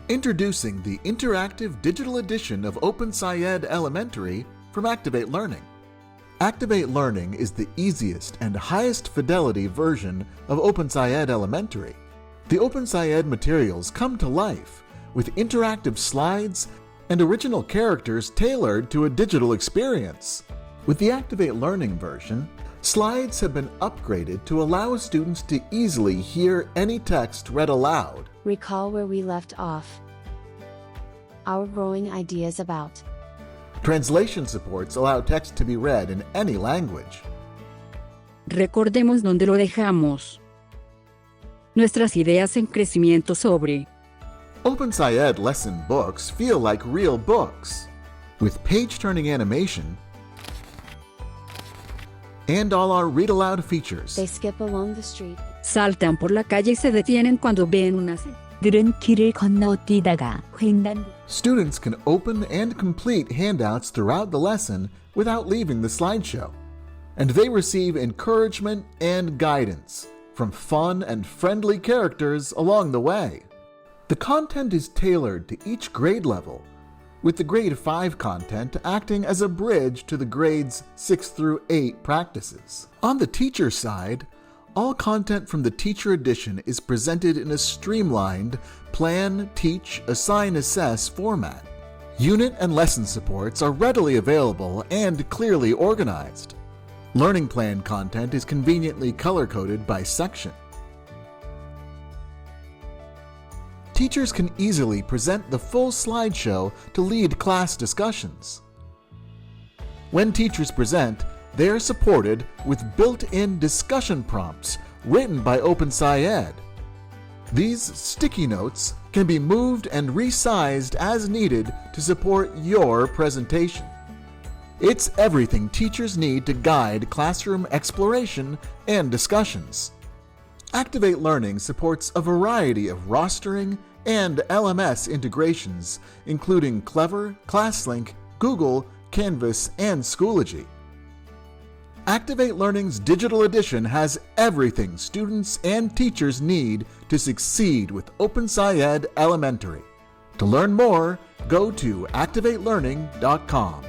Introducing the interactive digital edition of OpenSciEd Elementary from Activate Learning. Activate Learning is the easiest and highest fidelity version of OpenSciEd Elementary. The OpenSciEd materials come to life with interactive slides and original characters tailored to a digital experience. With the Activate Learning version, slides have been upgraded to allow students to easily hear any text read aloud. Recall where we left off. Our growing ideas about. Translation supports allow text to be read in any language. Recordemos dónde lo dejamos. Nuestras ideas en crecimiento sobre. OpenSciEd lesson books feel like real books, with page-turning animation and all our read-aloud features. They skip along the street. Saltan por la calle y se detienen cuando ven una 들은 길을 건너 뛰다가 횡단. Students can open and complete handouts throughout the lesson without leaving the slideshow. And they receive encouragement and guidance from fun and friendly characters along the way. The content is tailored to each grade level, with the grade 5 content acting as a bridge to the grades 6 through 8 practices. On the teacher side, all content from the Teacher Edition is presented in a streamlined plan, teach, assign, assess format. Unit and lesson supports are readily available and clearly organized. Learning plan content is conveniently color-coded by section. Teachers can easily present the full slideshow to lead class discussions. When teachers present, they are supported with built-in discussion prompts written by OpenSciEd. These sticky notes can be moved and resized as needed to support your presentation. It's everything teachers need to guide classroom exploration and discussions. Activate Learning supports a variety of rostering and LMS integrations, including Clever, ClassLink, Google, Canvas, and Schoology. Activate Learning's digital edition has everything students and teachers need to succeed with OpenSciEd Elementary. To learn more, go to activatelearning.com.